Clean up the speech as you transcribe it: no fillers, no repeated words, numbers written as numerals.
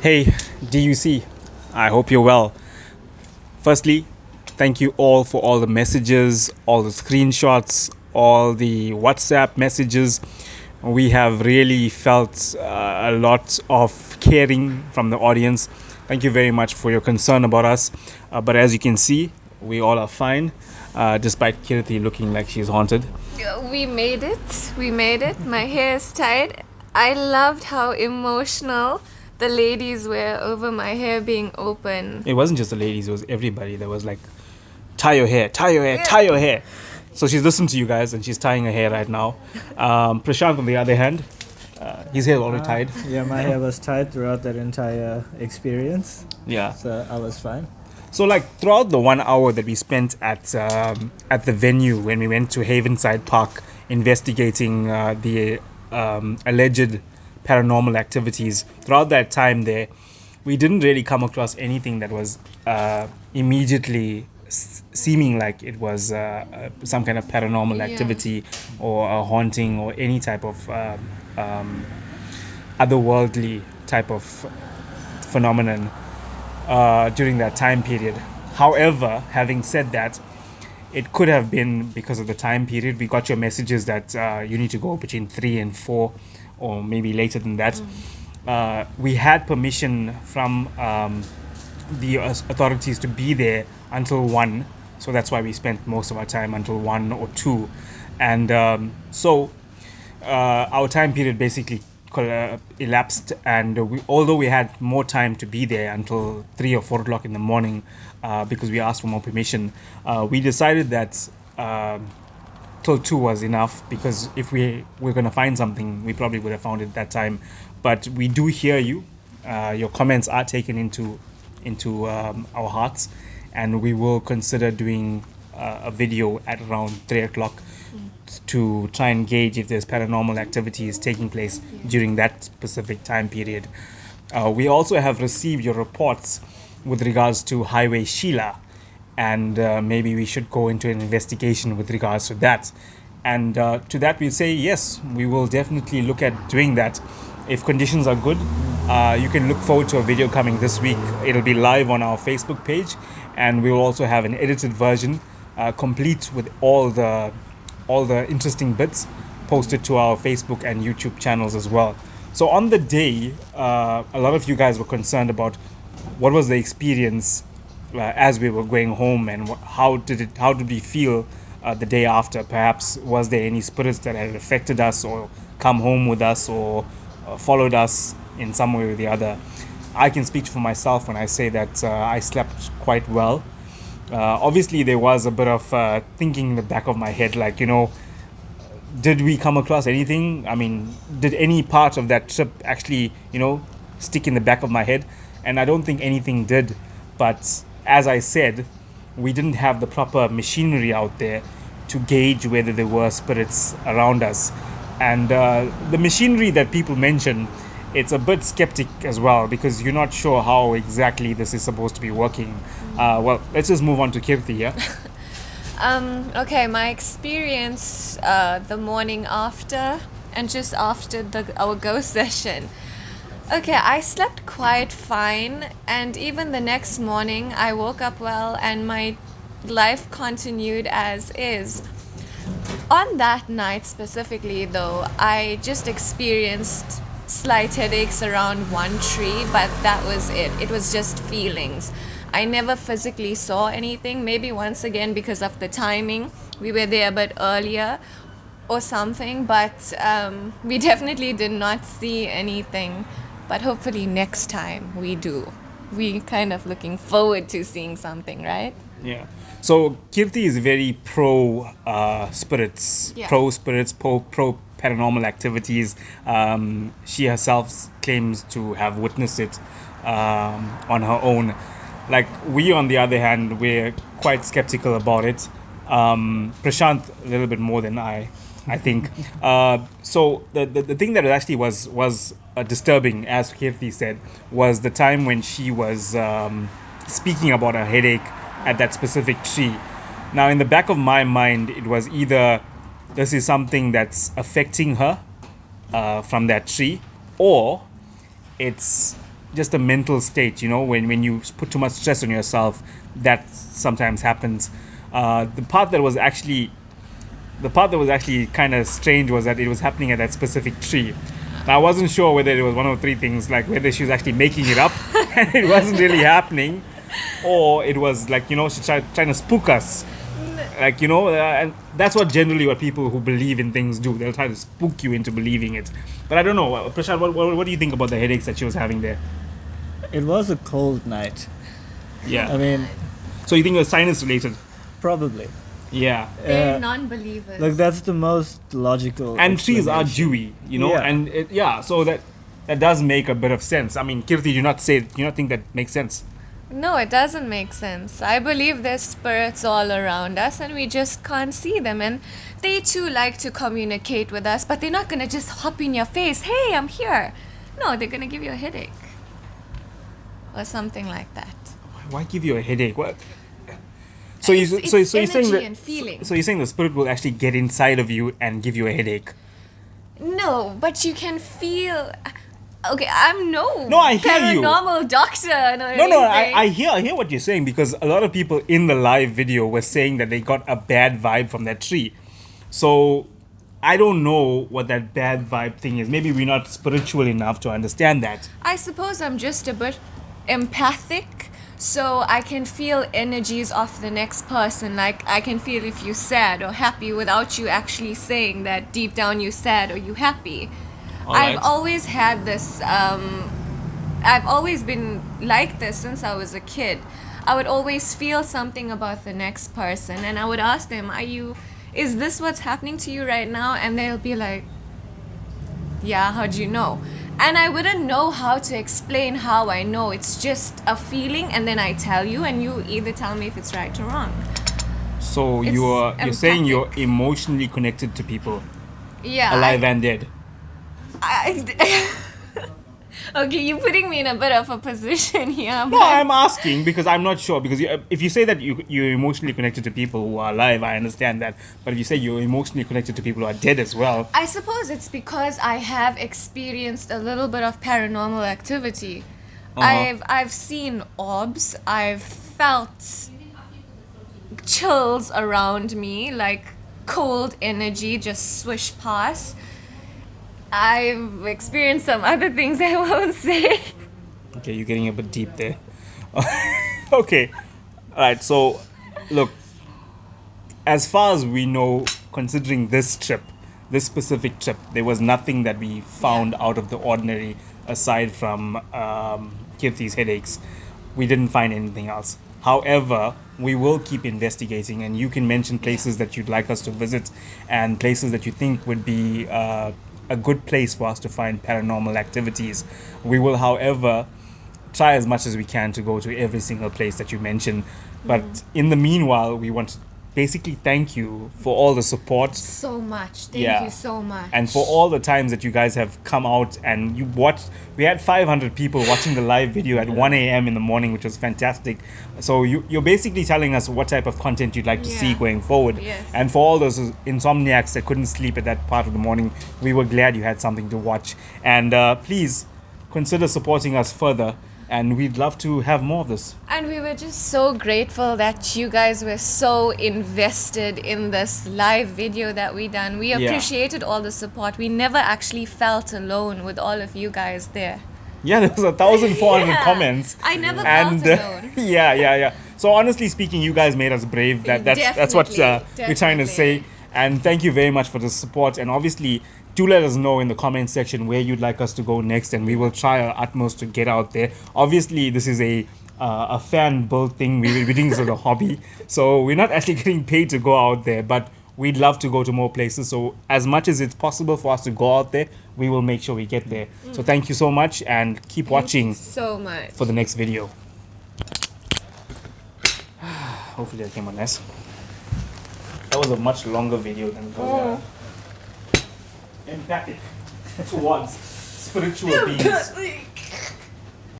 Hey, DUC, I hope you're well. Firstly, thank you all for all the messages, all the screenshots, all the WhatsApp messages. We have really felt a lot of caring from the audience. Thank you very much for your concern about us. But as you can see, we all are fine, despite Kirti looking like she's haunted. We made it. We made it. My hair is tied. I loved how emotional the ladies were over my hair being open. It wasn't just the ladies, it was everybody. There was like, tie your hair, tie your hair, tie your hair. So she's listened to you guys and she's tying her hair right now. Prashant, on the other hand, his hair is already tied. Yeah, my hair was tied throughout that entire experience, Yeah. so I was fine. So like throughout the 1 hour that we spent at the venue when we went to Havenside Park investigating the alleged paranormal activities, throughout that time there, we didn't really come across anything that was immediately seeming like it was some kind of paranormal Yeah. activity or a haunting or any type of otherworldly type of phenomenon during that time period. However, having said that, it could have been because of the time period. We got your messages that you need to go between 3 and 4, or maybe later than that. We had permission from the authorities to be there until 1, so that's why we spent most of our time until 1 or 2. And our time period basically elapsed, and although we had more time to be there until 3 or 4 o'clock in the morning, because we asked for more permission, we decided that till 2 was enough, because if we were going to find something, we probably would have found it at that time. But we do hear you. Your comments are taken into our hearts, and we will consider doing a video at around 3 o'clock to try and gauge if there's paranormal activities taking place during that specific time period. We also have received your reports with regards to Highway Sheila, and maybe we should go into an investigation with regards to that. And to that, we say yes, we will definitely look at doing that. If conditions are good, you can look forward to a video coming this week. It'll be live on our Facebook page, and we'll also have an edited version, complete with all the interesting bits, posted to our Facebook and YouTube channels as well. So on the day, a lot of you guys were concerned about what was the experience as we were going home, and how did we feel the day after. Perhaps was there any spirits that had affected us or come home with us or followed us in some way or the other. I can speak for myself when I say that I slept quite well. Obviously, there was a bit of thinking in the back of my head, like, did we come across anything? I mean, did any part of that trip actually, stick in the back of my head? And I don't think anything did. But as I said, we didn't have the proper machinery out there to gauge whether there were spirits around us. And the machinery that people mention, it's a bit skeptic as well, because you're not sure how exactly this is supposed to be working. Well, let's just move on to Kirti, yeah? Okay, my experience the morning after and just after our ghost session. Okay, I slept quite fine, and even the next morning I woke up well and my life continued as is. On that night specifically, though, I just experienced slight headaches around one tree, but that was it. It was just feelings. I never physically saw anything, maybe once again because of the timing. We were there a bit earlier or something, but we definitely did not see anything. But hopefully next time we do. We kind of looking forward to seeing something, right? Yeah. So Kirti is very pro spirits, Yeah. pro paranormal activities. She herself claims to have witnessed it on her own. Like, we, on the other hand, we're quite skeptical about it. Prashant a little bit more than I think. So the thing that actually was disturbing, as Kirti said, was the time when she was speaking about her headache at that specific tree. Now, in the back of my mind, it was either this is something that's affecting her from that tree, or it's just a mental state, when you put too much stress on yourself, that sometimes happens. The part that was actually kind of strange was that it was happening at that specific tree. Now, I wasn't sure whether it was one of three things, like whether she was actually making it up and it wasn't really happening, or it was like, she trying to spook us. Like, and that's what people who believe in things do. They'll try to spook you into believing it. But I don't know. Prashant, what do you think about the headaches that she was having there? It was a cold night. Yeah. I mean, So you think it was sinus related? probably. Yeah. They're non-believers. Like, that's the most logical. And trees are explanation. dewy, Yeah. and so that does make a bit of sense. I mean, Kirti, do you not think that makes sense? No, it doesn't make sense. I believe there's spirits all around us and we just can't see them. And they too like to communicate with us, but they're not going to just hop in your face, hey, I'm here. No, they're going to give you a headache. Or something like that. Why give you a headache? What? So you're It's saying energy that and feeling. So you're saying the spirit will actually get inside of you and give you a headache? No, but you can feel... Okay, I'm no I hear you. paranormal doctor. No, I hear what you're saying, because a lot of people in the live video were saying that they got a bad vibe from that tree. So I don't know what that bad vibe thing is. Maybe we're not spiritual enough to understand that. I suppose I'm just a bit empathic, so I can feel energies of the next person. Like, I can feel if you're sad or happy without you actually saying that deep down you're sad or you happy. Alright. I've always had this, I've always been like this since I was a kid. I would always feel something about the next person and I would ask them, is this what's happening to you right now? And they'll be like, yeah, how'd you know? And I wouldn't know how to explain how I know. It's just a feeling and then I tell you and you either tell me if it's right or wrong. So It's you're saying you're empathic. emotionally connected to people, Yeah. alive and dead. Okay, you're putting me in a bit of a position here. No, I'm asking because I'm not sure. Because if you say that you're emotionally connected to people who are alive, I understand that. But if you say you're emotionally connected to people who are dead as well, I suppose it's because I have experienced a little bit of paranormal activity. I've seen orbs. I've felt chills around me, like cold energy just swish past. I've experienced some other things I won't say. okay, you're getting a bit deep there. Okay, all right. So, look, as far as we know, considering this specific trip, there was nothing that we found out of the ordinary aside from Kirti's headaches. We didn't find anything else. However, we will keep investigating, and you can mention places that you'd like us to visit and places that you think would be a good place for us to find paranormal activities. We will, however, try as much as we can to go to every single place that you mentioned. But in the meanwhile, we want to basically thank you for all the support. So much. Thank Yeah. you so much. And for all the times that you guys have come out and you watched. We had 500 people watching the live video at 1 a.m. in the morning, which was fantastic. So you're basically telling us what type of content you'd like to see Yeah. going forward. Yes. And for all those insomniacs that couldn't sleep at that part of the morning, we were glad you had something to watch. And please consider supporting us further. And we'd love to have more of this. And we were just so grateful that you guys were so invested in this live video that we done. We Yeah. appreciated all the support. We never actually felt alone with all of you guys there. Yeah, there was 1,400 Yeah. comments. I never And felt alone. yeah. So honestly speaking, you guys made us brave. That's what we're trying to say. Definitely. And thank you very much for the support. And obviously, do let us know in the comment section where you'd like us to go next, and we will try our utmost to get out there. Obviously, this is a fan built thing. We're doing this as a hobby, so we're not actually getting paid to go out there, but we'd love to go to more places. So as much as it's possible for us to go out there, we will make sure we get there. So thank you so much, and keep watching So much. for the next video. Hopefully that came out nice. That was a much longer video than it was empathic towards spiritual beings.